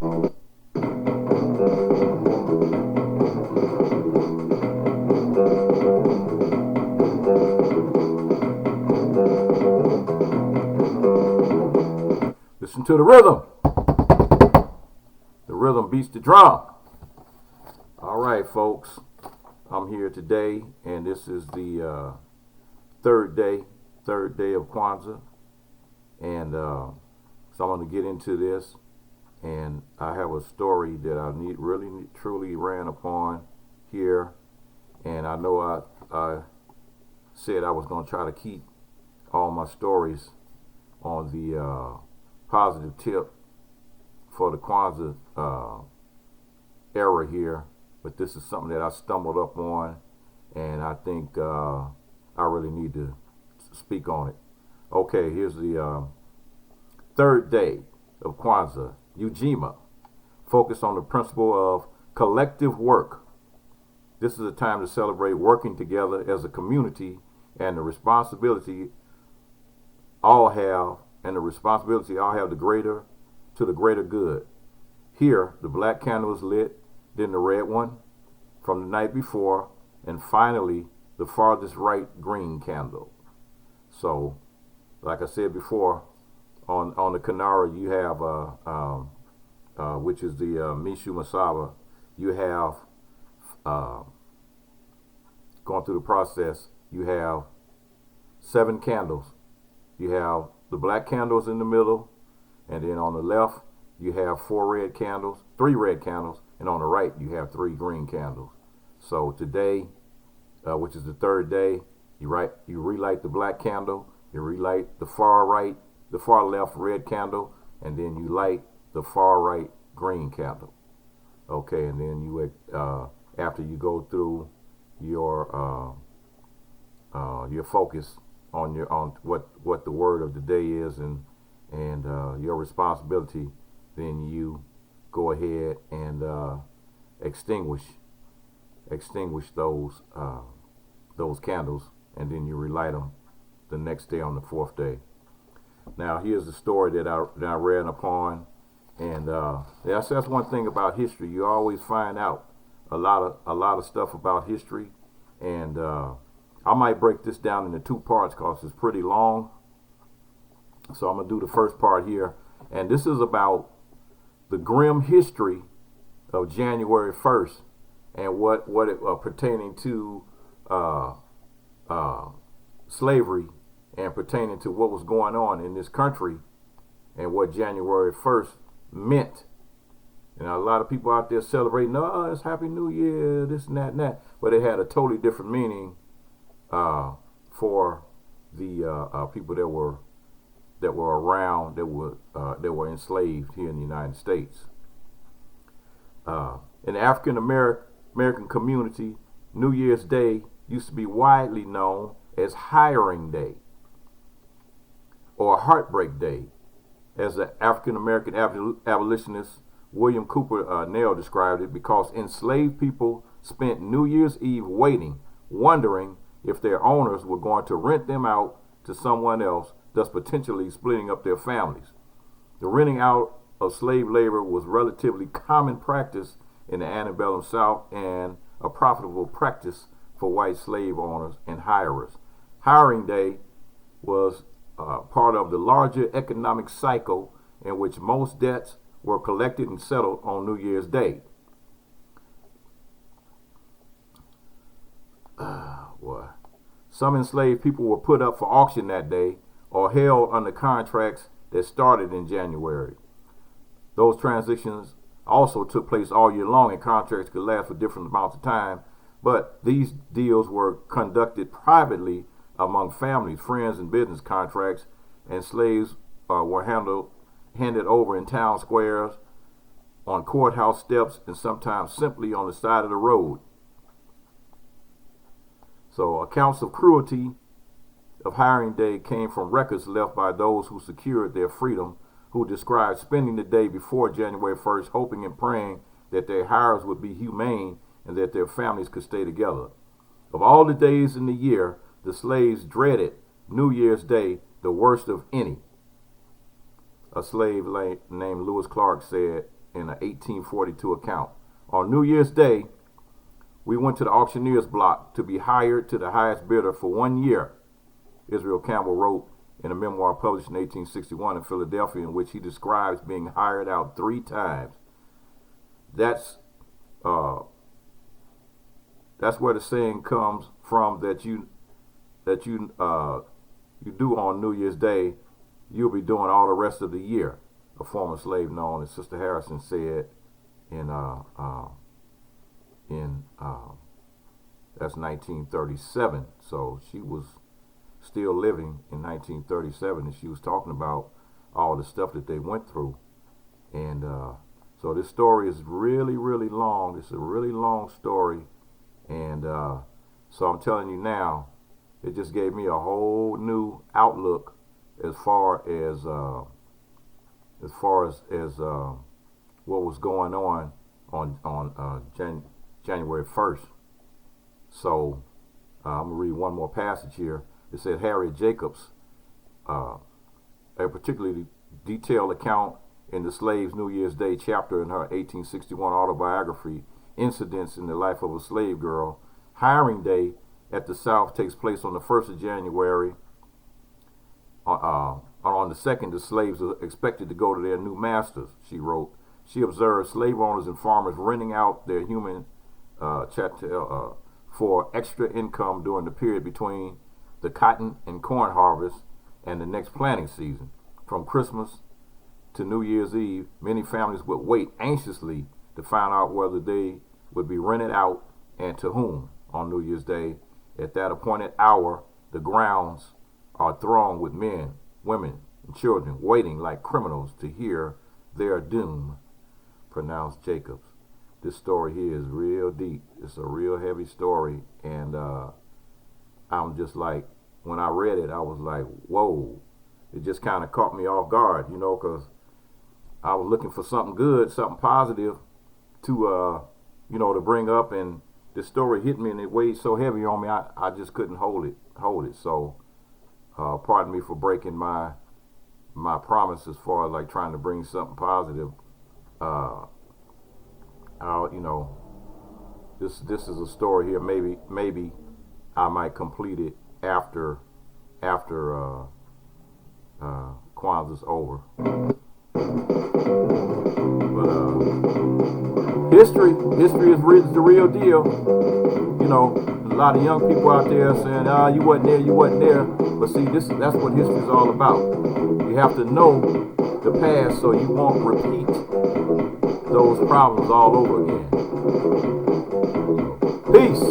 Listen to the rhythm. The rhythm beats the drum. All right, folks. I'm here today, and this is the third day of Kwanzaa, and so I'm going to get into this. And I have a story that I truly ran upon here, and I know I said I was going to try to keep all my stories on the positive tip for the Kwanzaa era here, but this is something that I stumbled up on, and I think I really need to speak on it. Okay, here's the third day of Kwanzaa, Ujima, focused on the principle of collective work. This is a time to celebrate working together as a community and the responsibility all have the greater good. Here, the black candle is lit, then the red one from the night before, and finally the farthest right green candle. So, like I said before, on the Kinara you have which is the Mishu Masaba, you have going through the process, you have 7 candles. You have the black candles in the middle, and then on the left you have 3 red candles, and on the right you have 3 green candles. So today, which is the third day, you relight the black candle, you relight the far left red candle, and then you light the far right green candle. Okay, and then you after you go through your focus on what the word of the day is and your responsibility, then you go ahead and extinguish those candles, and then you relight them the next day on the 4th day. Now here's the story that I read upon, and that's one thing about history. You always find out a lot of stuff about history, and I might break this down into 2 parts because it's pretty long. So I'm gonna do the first part here, and this is about the grim history of January 1st and what it pertaining to slavery and pertaining to what was going on in this country and what January 1st meant. And a lot of people out there celebrating, oh, it's Happy New Year, this and that, but it had a totally different meaning for the people that were around, that were enslaved here in the United States. In the African American community, New Year's Day used to be widely known as Hiring Day or Heartbreak Day, as the African American abolitionist William Cooper Nell described it, because enslaved people spent New Year's Eve waiting, wondering if their owners were going to rent them out to someone else, thus potentially splitting up their families. The renting out of slave labor was relatively common practice in the antebellum South and a profitable practice for white slave owners and hirers. Hiring Day was part of the larger economic cycle in which most debts were collected and settled on New Year's Day. Some enslaved people were put up for auction that day or held under contracts that started in January. Those transactions also took place all year long, and contracts could last for different amounts of time, but these deals were conducted privately among families, friends, and business contracts, and slaves were handed over in town squares, on courthouse steps, and sometimes simply on the side of the road. So accounts of cruelty of Hiring Day came from records left by those who secured their freedom, who described spending the day before January 1st hoping and praying that their hires would be humane and that their families could stay together. Of all the days in the year, the slaves dreaded New Year's Day the worst of any. A slave named Lewis Clark said, in an 1842 account. On New Year's Day, we went to the auctioneer's block to be hired to the highest bidder for 1 year, Israel Campbell wrote in a memoir published in 1861 in Philadelphia, in which he describes being hired out 3 times. That's where the saying comes from that you do on New Year's Day, you'll be doing all the rest of the year. A former slave known as Sister Harrison said in that's 1937. So she was still living in 1937, and she was talking about all the stuff that they went through. And so this story is really, really long. It's a really long story, and so I'm telling you now, it just gave me a whole new outlook as far as what was going on January 1st. So I'm gonna read one more passage here. It said Harriet Jacobs, a particularly detailed account in the Slave's New Year's Day chapter in her 1861 autobiography, Incidents in the Life of a Slave Girl. Hiring day at the South takes place on the 1st of January. On the 2nd, the slaves are expected to go to their new masters, she wrote. She observed slave owners and farmers renting out their human chattel for extra income during the period between the cotton and corn harvest and the next planting season. From Christmas to New Year's Eve, many families would wait anxiously to find out whether they would be rented out and to whom. On New Year's Day, at that appointed hour, the grounds are thronged with men, women, and children waiting like criminals to hear their doom pronounced. Jacobs. This story here is real deep. It's a real heavy story, and I'm just like, when I read it, I was like, whoa. It just kind of caught me off guard, because I was looking for something good, something positive to to bring up, and this story hit me and it weighed so heavy on me, I just couldn't hold it. So pardon me for breaking my promise as far as like trying to bring something positive. This is a story here. Maybe I might complete it after Kwanzaa's over. But history is the real deal. A lot of young people out there saying, you wasn't there. But see, that's what history is all about. You have to know the past so you won't repeat those problems all over again. Peace.